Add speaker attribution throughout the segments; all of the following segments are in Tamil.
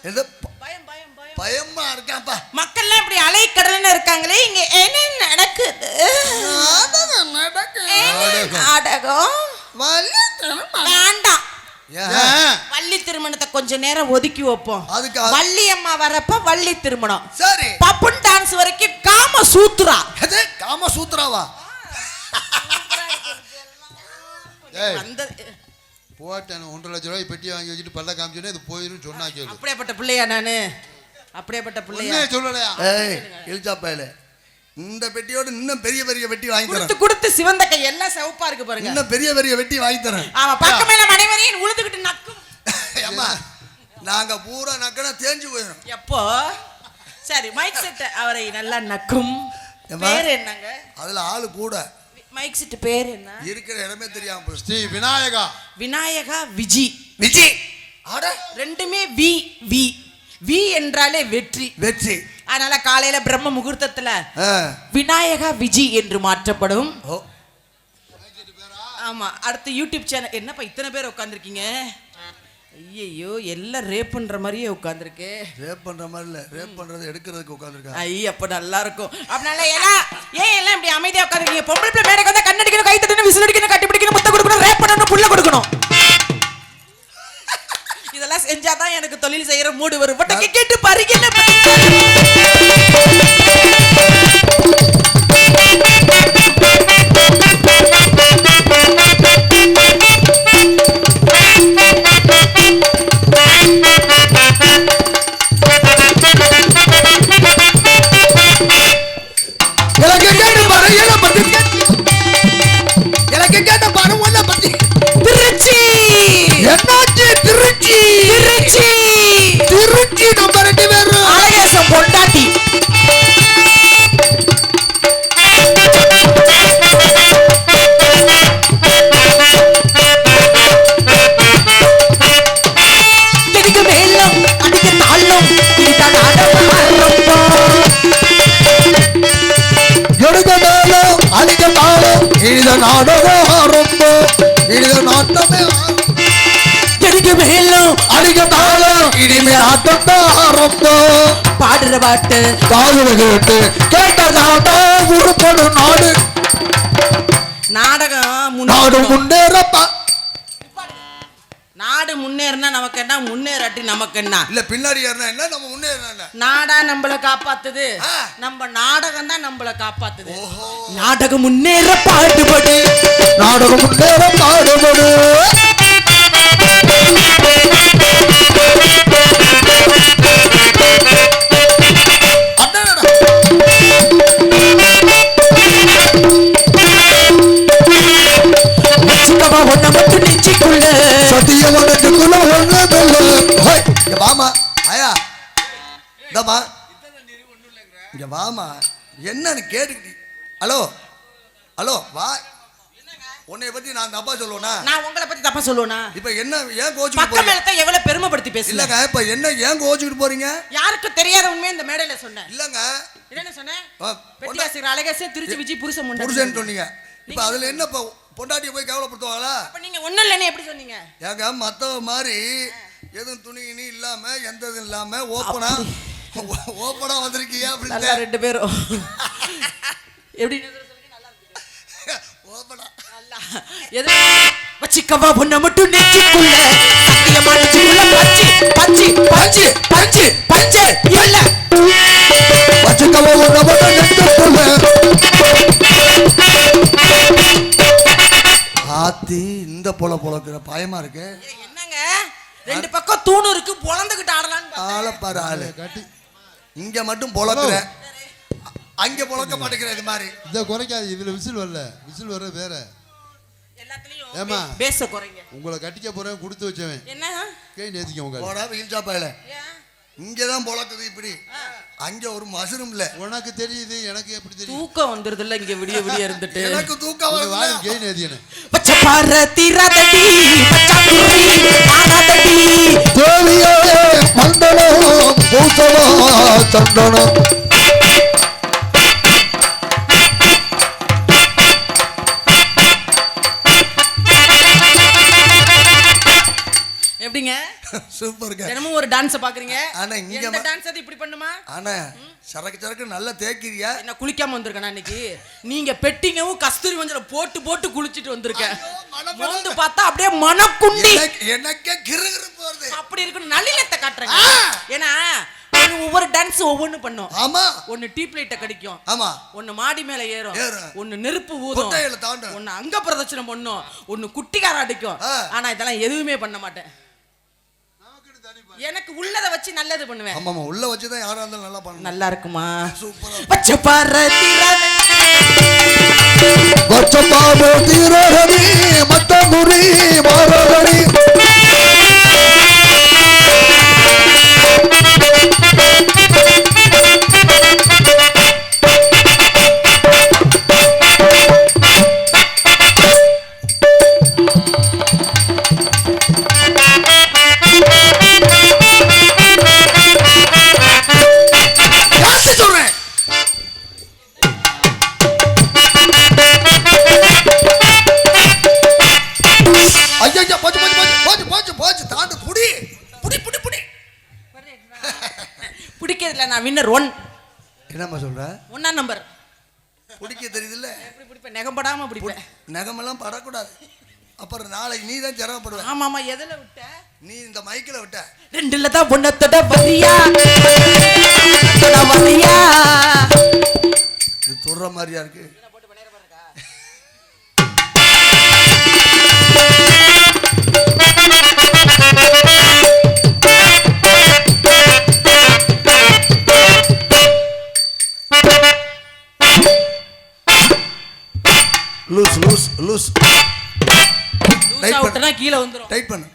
Speaker 1: எது பயமா இருக்காப்பா.
Speaker 2: மக்கள்லாம் இப்படி அலைக்கடல்னு இருக்காங்களே, இங்க என்ன நடக்குது? நாடகம் வேண்டாம். வள்ளி திருமணத்தை கொஞ்ச நேரம் ஒதுக்கி வைப்போம். வள்ளி அம்மா வரப்ப வள்ளி திருமணம்.
Speaker 1: சரி.
Speaker 2: பப்புன் டான்ஸ் வரைக்கும் காம சூத்ரா.
Speaker 1: எது காம சூத்ராவா?
Speaker 3: போட்டேன் 1.5 லட்சம் ரூபாய் பெட்டி வாங்கி வச்சுட்டு பல்ல காமிச்சோன்னே இது போயிரும் சொன்னா கேளு.
Speaker 2: அப்படியேப்பட்ட பிள்ளையா நானு? அப்படியேப்பட்ட பிள்ளையா
Speaker 3: சொல்லலையா?
Speaker 1: இழுச்சாப்பையில இந்த பெட்டியோட இன்னும் பெரிய பெரிய வெட்டி வாங்கி தரேன்.
Speaker 2: கொடுத்து சிவந்த கை எல்லாம் சிவப்பா இருக்கு பாருங்க.
Speaker 1: இன்னும் பெரிய பெரிய வெட்டி வாங்கி தரேன்.
Speaker 2: ஆமா, பக்கமேல மனைவரையும் உழுதுகிட்டு நக்கும்.
Speaker 1: அம்மா நாங்க பூரா நக்கனா தேஞ்சு போயிடும்.
Speaker 2: எப்போ? சரி, மைக் செட் அவரை நல்லா நக்கும். பேர் என்னங்க?
Speaker 1: அதுல ஆளு கூட.
Speaker 2: மைக் செட் பேர் என்ன?
Speaker 1: இருக்கிற இடமே தெரியாம போச்சு.
Speaker 3: ஸ்ரீ விநாயகா.
Speaker 2: விநாயகா விஜி.
Speaker 1: விஜி. அட
Speaker 2: ரெண்டுமே வி வி வி என்றாலே வெற்றி.
Speaker 1: வெற்றி.
Speaker 2: அதனால காலையில பிரம்ம முகூர்த்தத்துல விநாயகா விஜி என்று மாற்றப்படும். ஆமா, அடுத்து யூடியூப் சேனல். என்னப்பா இத்தனை பேர் உட்காந்துருக்கீங்க? ஐயோ, எல்லாம் ரேப் பண்ற மாதிரியே உட்காந்துருக்கு.
Speaker 1: ரேப் பண்ற மாதிரி இல்ல, ரேப் பண்றது எடுக்கிறதுக்கு உட்காந்துருக்காங்க.
Speaker 2: ஐய, அப்ப நல்லா இருக்கும். அதனால எல்லாம் எல்லாம் இப்படி அமைதியா உட்காந்துருக்கீங்க? பொம்பளை பிள்ளை மேடைக்கு வந்தா கண்ணடிக்கணும், கை தட்டணும், விசில் அடிக்கணும், கட்டி பிடிக்கணும், முத்த கொடுக்கணும், ரேப் பண்ணணும், புள்ள கொடுக்கணும். இதெல்லாம் செஞ்சாதான் எனக்கு தொழில் செய்யற மூடு வரும். பட் கேட்டு பறிக்கல. பொண்டாட்டி எனக்கு மேலும் அடிக்க தாளும் இதுதான் நாடகம்.
Speaker 1: எடுக்க மேலும் அடிக்க தாளும் இது நாடகம் ஆரம்பம். இது நாட்டமே
Speaker 2: எனக்கு மேலும்
Speaker 1: அடிக்க தாளும் இனிமே ஆட்டம் தான் ஆரம்பம்.
Speaker 2: பாடுற பாட்டு
Speaker 1: காதுல கேட்டு கேட்டதாட்டா உருப்படும் நாடு.
Speaker 2: நாடகம்
Speaker 1: நாடு முன்னேறப்பா.
Speaker 2: நாடு முன்னேறினா நமக்கு என்ன, முன்னேறாட்டி நமக்கு என்ன?
Speaker 1: இல்ல பின்னாடி ஏறினா என்ன, நம்ம முன்னேறினா என்ன?
Speaker 2: நாடா நம்மள காப்பாத்துது, நம்ம நாடகம் தான் நம்மள காப்பாத்துது. நாடகம் முன்னேற பாடுபடு,
Speaker 1: நாடகம் முன்னேற பாடுபடு.
Speaker 2: ஒன்ன மட்டும் நெஞ்சிக்குள்ள
Speaker 1: சத்தியவனத்துக்குள்ள ஒண்ணு வாமா. ஆயா இந்தமா இங்க வாமா. என்னன்னு கேட்டுக்கிட்டு. ஹலோ ஹலோ வா. உன்னை பத்தி நான் தப்பா சொல்லுவேனா?
Speaker 2: நான் உங்களை பத்தி தப்பா சொல்லுவேனா?
Speaker 1: இப்ப என்ன ஏன் கோச்சுக்கிட்டு
Speaker 2: பக்கம் மேலத்தை எவ்வளவு பெருமைப்படுத்தி பேசல.
Speaker 1: இல்லங்க, இப்ப என்ன ஏன் கோச்சுக்கிட்டு போறீங்க?
Speaker 2: யாருக்கு தெரியாத உண்மையை இந்த மேடையில சொன்னேன்.
Speaker 1: இல்லங்க,
Speaker 2: என்ன சொன்னேன்? பெட்டியாசிரியர் அழகேசே திருச்சி விஜி புருஷன்
Speaker 1: சொன்னீங்க. இப்ப அதுல என்ன பொண்டாட்டியை போய் கேவலப்படுத்துவாங்களா?
Speaker 2: அப்ப நீங்க ஒண்ணு இல்லன்னு எப்படி சொன்னீங்க?
Speaker 1: ஏங்க மத்தவ மாதிரி எதுவும் துணி இனி இல்லாம எந்த இதுவும் இல்லாம ஓப்பனா வந்திருக்கீங்க. அப்படி
Speaker 2: நல்லா ரெண்டு பேரும் எப்படி
Speaker 1: ஓப்பனா
Speaker 2: நல்லா எது வச்சிக்கவா ஒன்ன மட்டும் நெஞ்சிக்குள்ள சத்தியமா நெஞ்சிக்குள்ள பஞ்சி பஞ்சி பஞ்சி பஞ்சி இல்ல
Speaker 1: வச்சிக்கவா ஒன்ன மட்டும் நெஞ்சிக்குள்ள. ஆத்தி இந்த பொழக்கிற பயமா இருக்கு.
Speaker 2: என்னங்க, ரெண்டு பக்கம் தூணு இருக்கு, பொளந்துகிட்டு ஆடலான்னு
Speaker 1: ஆள பாரு. ஆளு கட்டி இங்க மட்டும் பொழக்கிற, அங்க பொழக்க மாட்டேங்கிற. இது மாதிரி
Speaker 3: இத குறைக்காது. இதுல விசில் வரல, விசில் வர வேற
Speaker 2: எல்லாத்துலயும்.
Speaker 3: ஏமா
Speaker 2: பேச குறைங்க.
Speaker 3: உங்களை கட்டிக்க போறேன் கொடுத்து வச்சவன்
Speaker 2: என்ன
Speaker 3: கை நேத்திக்க உங்க
Speaker 1: போடா வீல் சாப்பாயில. இங்கதான் பொழக்குது இப்படி. அங்க ஒரு மசரும் இல்ல.
Speaker 3: உனக்கு தெரியுது, எனக்கு எப்படி தெரியும்?
Speaker 2: தூக்கம் வந்துருது இல்ல இங்க விடிய விடிய இருந்துட்டு.
Speaker 1: எனக்கு தூக்கம் வருது.
Speaker 3: கை நேத்தியனே
Speaker 2: பச்சை பாரதி ரதடி பச்சாங்குடி பாரதடி
Speaker 1: தேவியே மண்டலம் பூசவா சந்தனம்.
Speaker 2: எப்படிங்க
Speaker 1: சூப்பர்ங்க.
Speaker 2: தினமும் ஒரு டான்ஸ் பாக்குறீங்க.
Speaker 1: ஆனா இங்க
Speaker 2: இந்த டான்ஸ் அது இப்படி பண்ணுமா?
Speaker 1: ஆனா சரக்கு நல்லா தேய்க்கிறியா?
Speaker 2: என்ன குளிக்காம வந்திருக்கேன் இன்னைக்கு. நீங்க பெட்டிங்கவும் கஸ்தூரி மஞ்சள போட்டு போட்டு குளிச்சிட்டு வந்திருக்கேன். மோந்து பார்த்தா அப்படியே மணக்குண்டி.
Speaker 1: எனக்கே கிறுகிறு போறது.
Speaker 2: அப்படி இருக்கு நளினத்தை காட்டுறேன். ஏன்னா ஒவ்வொரு டான்ஸ் ஒவ்வொன்னு பண்ணும்.
Speaker 1: ஆமா.
Speaker 2: ஒன்னு டீப் லைட்ட கடிக்கும்.
Speaker 1: ஆமா.
Speaker 2: ஒன்னு மாடி மேல ஏறும். ஒன்னு நெருப்பு ஊதும். ஒன்னு அங்க பிரதட்சணை பண்ணும். ஒன்னு குட்டிகார அடிக்கும். ஆனா இதெல்லாம் எதுவுமே பண்ண மாட்டேன். எனக்கு உள்ளத வச்சு நல்லது பண்ணுவேன்.
Speaker 1: ஆமாமா, உள்ள வச்சு தான் யாரா இருந்தாலும் நல்லா பண்ணணும்.
Speaker 2: நல்லா இருக்குமா?
Speaker 1: சூப்பரா.
Speaker 2: பச்சை பாரதிரவே
Speaker 1: பச்சை பாரதிரவே மத்தமுரி மாரதடி
Speaker 2: பிடிக்கிறதுல நான் வின்னர் 1.
Speaker 1: என்னம்மா சொல்ற?
Speaker 2: 1ஆம் நம்பர்.
Speaker 1: பிடிக்க தெரியுதுல்ல?
Speaker 2: எப்படி பிடிப்பேன்? நகம்படாம பிடிப்பேன்.
Speaker 1: நகமெல்லாம் படக்கூடாது. அப்புறம் நாளைக்கு நீ தான் சிரமப்படுவ.
Speaker 2: ஆமாமா. எதுல விட்ட?
Speaker 1: நீ இந்த மைக்கில் விட்ட.
Speaker 2: 2ல தான் பொண்ணத்தோட வரியா வரியா.
Speaker 1: இது தொடுற மாதிரியா இருக்கு. Loose loose loose.
Speaker 2: டைட் பண்ணா கீழ வந்துரும்.
Speaker 1: டைட் பண்ணு.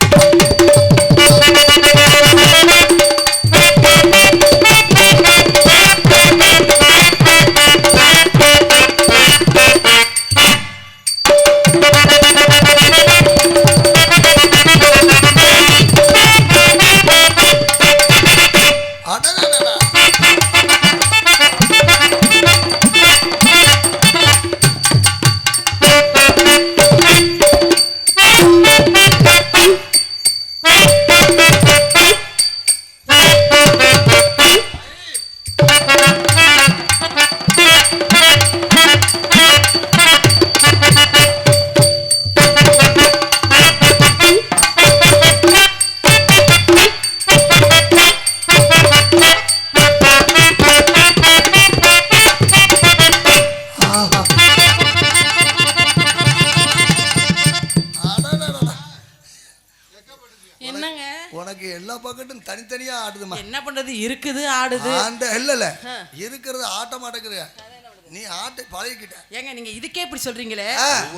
Speaker 1: உனக்கு எல்லா பக்கட்டும் தனித்தனியா ஆடுதுமா.
Speaker 2: என்ன பண்றது? இருக்குது ஆடுது.
Speaker 1: இல்ல இருக்கிறது ஆட்ட மாட்டேங்குது. நீ ஆட்டை பழகிக்கிட்ட.
Speaker 2: ஏங்க நீங்க இதுக்கே இப்படி சொல்றீங்களே?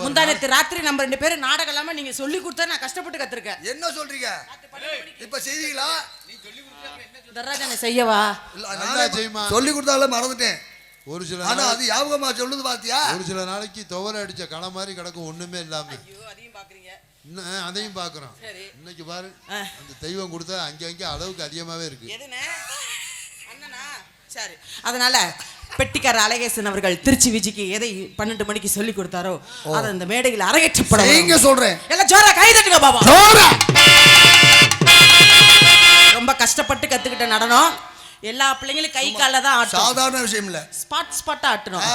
Speaker 2: முந்தானத்து ராத்திரி நம்ம 2 பேரும் நாடகம் இல்லாம நீங்க சொல்லி கொடுத்தா நான் கஷ்டப்பட்டு கத்துருக்கேன்.
Speaker 1: என்ன சொல்றீங்க? இப்ப செய்வீங்களா?
Speaker 2: தர்ராஜனை செய்யவா?
Speaker 1: சொல்லி கொடுத்தாலும் மறந்துட்டேன்.
Speaker 3: ஒரு சில
Speaker 1: ஆனா அது யாபகமா சொல்லுது பாத்தியா?
Speaker 3: ஒரு சில நாளைக்கு துவர அடிச்ச களை மாதிரி கிடக்கும் ஒண்ணுமே இல்லாம.
Speaker 2: அதையும் பாக்குறீங்க.
Speaker 3: அதையும் பாக்குறோம். இன்னைக்கு பாரு, அந்த தெய்வம் கொடுத்தா அங்க அளவுக்கு அதிகமாவே இருக்கு.
Speaker 2: சரி, அதனால பெட்டிக்கார அழகேசன் அவர்கள் திருச்சி விஜிக்கு எதை 12 மணிக்கு சொல்லி கொடுத்தாரோ அதை இந்த மேடையில் அரங்கேற்றப்படும்.
Speaker 1: நீங்க சொல்றேன்.
Speaker 2: எல்லாம் ஜோரா கை தட்டுங்க பாபா.
Speaker 1: ஜோரா.
Speaker 2: ரொம்ப கஷ்டப்பட்டு கத்துக்கிட்ட நடனம். எல்லா பிள்ளைங்களும் கை கால்ல தான் ஆட்டும்.
Speaker 1: சாதாரண விஷயம் இல்ல.
Speaker 2: ஸ்பாட்டா ஆட்டணும்.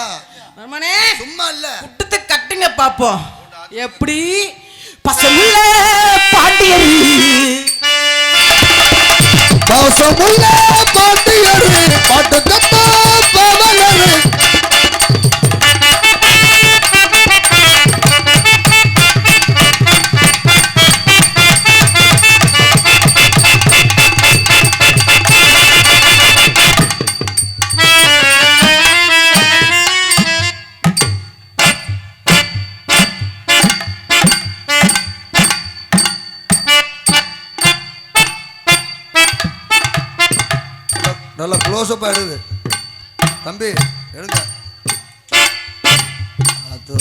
Speaker 2: மர்மனே
Speaker 1: சும்மா இல்ல.
Speaker 2: குட்டத்து கட்டுங்க பாப்போம். எப்படி பசமுள்ள பாண்டியர்
Speaker 1: பசமுள்ள பாண்டியர் பாட்டுக்கத்தா பவலர். நல்லா க்ளோஸ்அப் ஆயிடுது தம்பி, எடுங்க. அது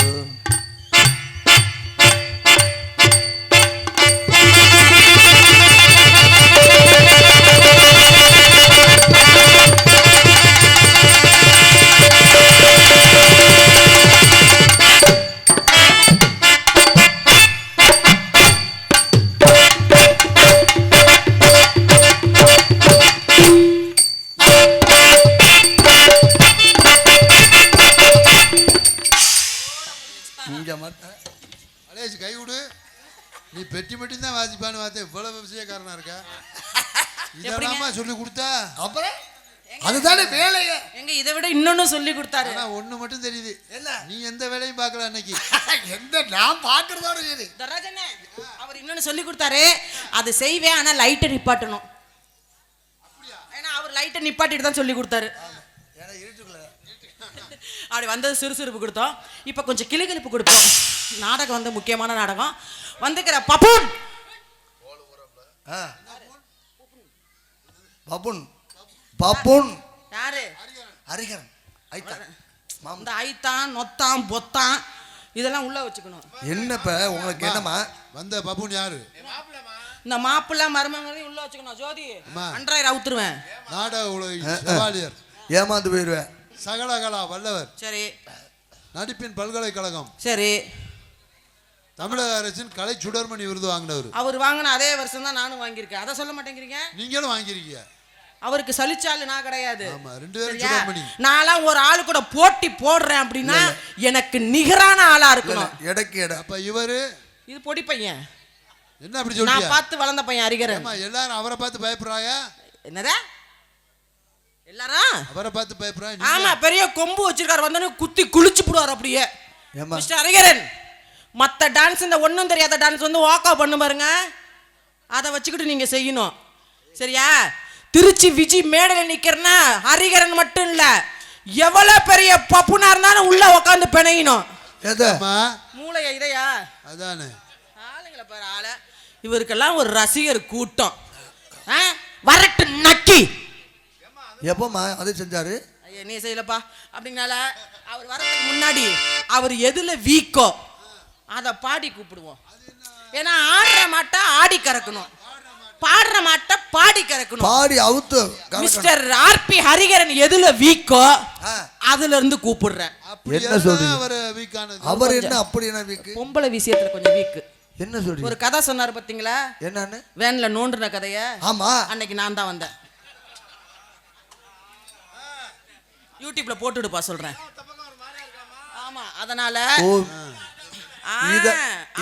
Speaker 3: பெட்டி மட்டும் தான் வாசிப்பான்னு பார்த்தேன். இவ்வளவு விஷயக்காரனா இருக்கா?
Speaker 2: எப்படிங்க?
Speaker 3: இதெல்லாமா சொல்லி கொடுத்தா?
Speaker 1: அப்புறம் அதுதானே வேலைய.
Speaker 2: எங்க இதை விட இன்னொன்னு சொல்லி கொடுத்தாரு.
Speaker 3: ஆனா ஒண்ணு மட்டும் தெரியுது.
Speaker 1: என்ன?
Speaker 3: நீ எந்த வேலையும் பார்க்கல அன்னைக்கு.
Speaker 1: எந்த நான் பாக்குறதோட சரி.
Speaker 2: தராஜனே அவர் இன்னொன்னு சொல்லி கொடுத்தாரு. அது செய்வேன், ஆனா லைட்டை நிப்பாட்டணும். ஏன்னா அவர் லைட்டை நிப்பாட்டிட்டு தான் சொல்லி கொடுத்தாரு.
Speaker 1: ஏன்னா இருட்டுக்குள்ள
Speaker 2: அப்படி வந்தது சுறுசுறுப்பு கொடுத்தோம். இப்போ கொஞ்சம் கிளுகிழுப்பு கொடுப்போம். நாடகம் வந்து முக்கியமான நாடகம். வந்துக்கிற பப்புன்
Speaker 1: பப்புன் பப்புன்
Speaker 2: யாரு?
Speaker 1: ஹரிகரன் ஐத்தான்
Speaker 2: இந்த ஐத்தான் நொத்தான் பொத்தான் இதெல்லாம் உள்ள வச்சுக்கணும்.
Speaker 1: என்னப்ப உங்களுக்கு என்னமா
Speaker 3: வந்த பப்புன் யாரு?
Speaker 2: இந்த மாப்பிள்ளை மருமகளையும் உள்ள வச்சுக்கணும். ஜோதி அன்றாயிரம் அவுத்துருவேன்.
Speaker 3: நாடக உலகின் செவாலியர்,
Speaker 1: ஏமாந்து போயிடுவேன்.
Speaker 3: சகலகலா வல்லவர்,
Speaker 2: சரி
Speaker 3: நடிப்பின் பல்கலைக்கழகம்,
Speaker 2: சரி
Speaker 3: தமிழக அரசின் கலை சுடர்மணி விருது வாங்கினவர்.
Speaker 2: அவர் வாங்கின அதே வருஷம் தான் நானும் வாங்கியிருக்கேன். அதை சொல்ல மாட்டேங்கிறீங்க.
Speaker 3: நீங்களும் வாங்கிருக்கீங்க.
Speaker 2: அவருக்கு சலிச்சாலு நான் கிடையாது.
Speaker 3: ஆமா, 2 பேரும் சுடர்மணி.
Speaker 2: நான்லாம் ஒரு ஆளு கூட போட்டி போடுறேன் அப்படின்னா எனக்கு நிகரான ஆளா இருக்கணும்.
Speaker 1: எடைக்கு எடை.
Speaker 3: அப்ப இவரு
Speaker 2: இது பொடி பையன்.
Speaker 3: என்ன அப்படி சொல்றியா?
Speaker 2: நான் பார்த்து வளர்ந்த பையன் ஹரிகரன்.
Speaker 3: ஆமா, எல்லாரும் அவரை பார்த்து பயப்படுறாங்க.
Speaker 2: என்னடா எல்லாரும்
Speaker 3: அவரை பார்த்து பயப்படுறாங்க.
Speaker 2: ஆமா, பெரிய கொம்பு வச்சிருக்காரு. வந்தோடனே குத்தி குளிச்சு போடுவார் அப்படியே.
Speaker 1: ஏமா
Speaker 2: மிஸ்டர் ஹரிகரன், மற்ற டான்ஸ் இந்த ஒன்றும் தெரியாத டான்ஸ் வந்து வாக் பண்ணு பாருங்க, அதை வச்சுக்கிட்டு நீங்க செய்யணும். சரியா? திருச்சி விஜய் மேடையில் நிக்கிறனா ஹரிகரன் மட்டும் இல்ல, எவ்வளவு பெரிய பப்புனா இருந்தாலும் உள்ள உட்காந்து பிணையணும். மூளைய இதையா
Speaker 3: அதானே
Speaker 2: ஆளுங்களை பாரு ஆள. இவருக்கெல்லாம் ஒரு ரசிகர் கூட்டம். வரட்டு நக்கி
Speaker 1: எப்பமா அது செஞ்சாரு?
Speaker 2: ஐயா நீ செய்யலப்பா அப்படின்னால அவர் வரதுக்கு முன்னாடி அவர் எதுல வீக்கோ அதை பாடி கூப்பிடுவோம். ஏன்னா ஆடுற மாட்டை ஆடி கறக்கணும், பாடுற மாட்டை பாடி கறக்கணும்.
Speaker 1: பாடி அவுத்து.
Speaker 2: மிஸ்டர் ஆர்பி ஹரிகரன் எதுல வீக்கோ அதுல இருந்து கூப்பிடுறேன்.
Speaker 1: என்ன சொல்றீங்க? அவர் என்ன அப்படி என்ன வீக்கு?
Speaker 2: பொம்பளை விஷயத்துல கொஞ்சம் வீக்கு.
Speaker 1: என்ன சொல்றீங்க?
Speaker 2: ஒரு கதை சொன்னாரு பாத்தீங்களா?
Speaker 1: என்னன்னு?
Speaker 2: வேன்ல நோண்டுன கதைய.
Speaker 1: ஆமா,
Speaker 2: அன்னைக்கு நான் தான் வந்தேன். யூடியூப்ல போட்டுடுப்பா சொல்றேன். ஆமா, அதனால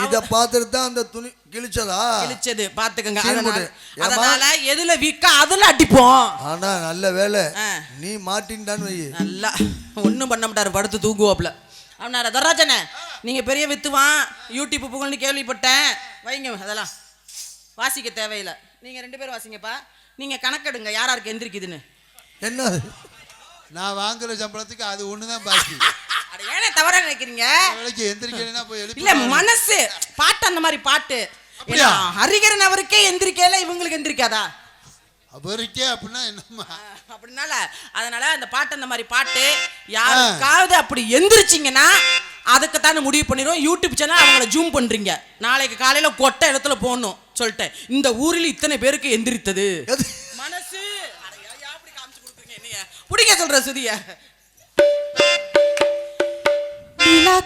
Speaker 1: இத பார்த்துட்டு தான் அந்த துணி கிழிச்சது
Speaker 2: பாத்துக்கங்க. அதனால எதுல வீக்க அதுல அடிப்போம்.
Speaker 1: ஆனா நல்ல வேலை நீ மாட்டின்டான்னு வை.
Speaker 2: நல்லா ஒண்ணும் பண்ண மாட்டாரு, படுத்து தூங்குவாப்ல. அவனார தராஜனே நீங்க பெரிய வித்துவான் யூடியூப் புகழ்னு கேள்விப்பட்டேன். வைங்க, அதெல்லாம் வாசிக்க தேவையில்லை. நீங்க 2 பேரும் வாசிங்கப்பா. நீங்க கணக்கெடுங்க யார் யாருக்கு எந்திரிக்குதுன்னு.
Speaker 1: என்ன
Speaker 3: நான் வாங்குற சம்பளத்துக்கு அது ஒண்ணுதான் பாக்கி.
Speaker 2: அட ஏனே தவறா நினைக்கிறீங்க?
Speaker 3: எந்திரிக்கலைன்னா போய் எழுப்பி
Speaker 2: இல்ல மனசு பாட்டு அந்த மாதிரி பாட்டு. ஹரிகரன் அவருக்கே எந்திரிக்கல, இவங்களுக்கு எந்திரிக்காதா?
Speaker 3: அவருக்கே அப்படின்னா என்னம்மா?
Speaker 2: அப்படினால அதனால அந்த பாட்டு அந்த மாதிரி பாட்டு யாருக்காவது அப்படி எந்திரிச்சிங்கன்னா அதுக்கு தானே முடிவு பண்ணிடுவோம். யூடியூப் சேனல் அவங்கள ஜூம் பண்றீங்க, நாளைக்கு காலையில கொட்டை இடத்துல போகணும் சொல்லிட்டு இந்த ஊரில் இத்தனை பேருக்கு எந்திரித்தது மனசு. அப்படி காமிச்சு கொடுக்குறீங்க என்னைய பிடிக்க சொல்ற சுதிய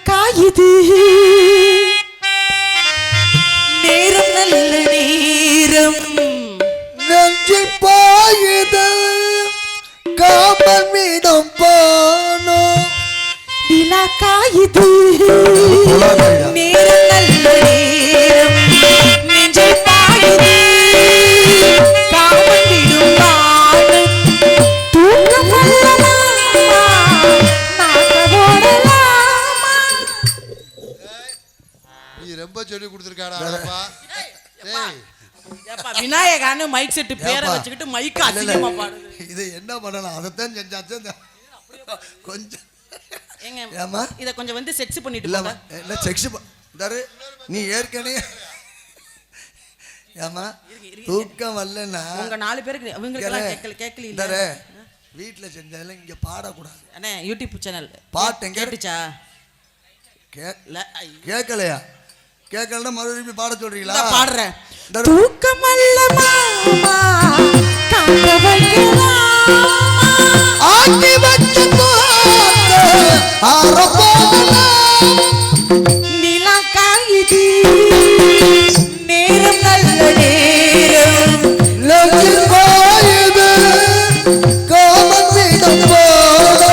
Speaker 2: காயுது நேரம் நல்ல நேரம்
Speaker 1: நெஞ்சில் பாயுது காமன் மீதம் பானோ
Speaker 2: நிலா காயுது நேரம் நல்ல நேரம் நெஞ்சில் பாயுது காமன் மீதம் பானோ தூக்கம் வரலாமா நாக்க ஓடலாமா.
Speaker 3: நீ ரொம்ப சொல்லி கொடுத்துருக்காடா.
Speaker 2: விநாயகான்னு மைக் செட்டு பேரை வச்சுக்கிட்டு மைக் அசிங்கமா பாடுது.
Speaker 1: இது என்ன பண்ணலாம்? அதைத்தான் செஞ்சாச்சு. கொஞ்சம் ஏமா
Speaker 2: இத கொஞ்சம் வந்து செக்ஸ் பண்ணிட்டு
Speaker 1: இல்ல இல்ல செக்ஸ் தரு. நீ ஏற்கனவே ஏமா தூக்கம் வரலன்னா
Speaker 2: உங்க 4 பேருக்கு இவங்களுக்கு கேட்கல இல்ல
Speaker 1: வீட்ல செஞ்சாலும் இங்க பாடக்கூடாது.
Speaker 2: அண்ணே யூடியூப் சேனல்
Speaker 1: பாட்டு
Speaker 2: கேட்டுச்சா?
Speaker 1: கேட்கலையா? கேட்கலன்னா மறுபடியும் பாட சொல்றீங்களா?
Speaker 2: பாடுறேன். தூக்கம் அல்ல மாமா காக்க வைக்கலாமா ஆட்டி வச்ச நிலா காயுது நேரம் நல்ல நேரம்
Speaker 1: நெஞ்சில் பாயுது காமன் மீதம் பானோ.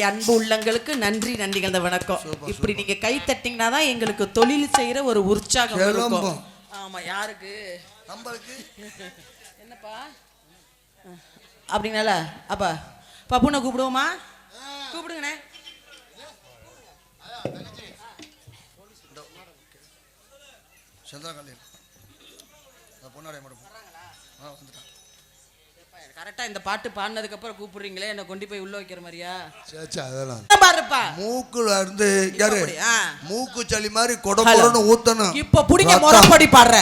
Speaker 2: அன்பு உள்ளங்களுக்கு நன்றி நன்றிகள் வணக்கம். இப்படி நீங்க கை தட்டிங்கன்னா தான் எங்களுக்கு தொழில் செய்யற ஒரு உற்சாகம் இருக்கும். ஆமா, யாருக்கு
Speaker 1: நம்மளுக்கு
Speaker 2: என்னப்பா அப்படினால அப்பா பப்புனை கூப்பிடுவோமா? கூப்பிடுங்கண்ணே. கரெக்டா இந்த பாட்டு பாடினதுக்கு அப்புறம் கூப்பிடுறீங்களே, என்ன கொண்டு போய் உள்ள வைக்கிற மாதிரியா? பாருப்பா,
Speaker 1: மூக்குல இருந்து மூக்கு சளி மாதிரி கொடை ஊத்தணும்.
Speaker 2: இப்ப புடிங்க முறைப்படி பாடுற.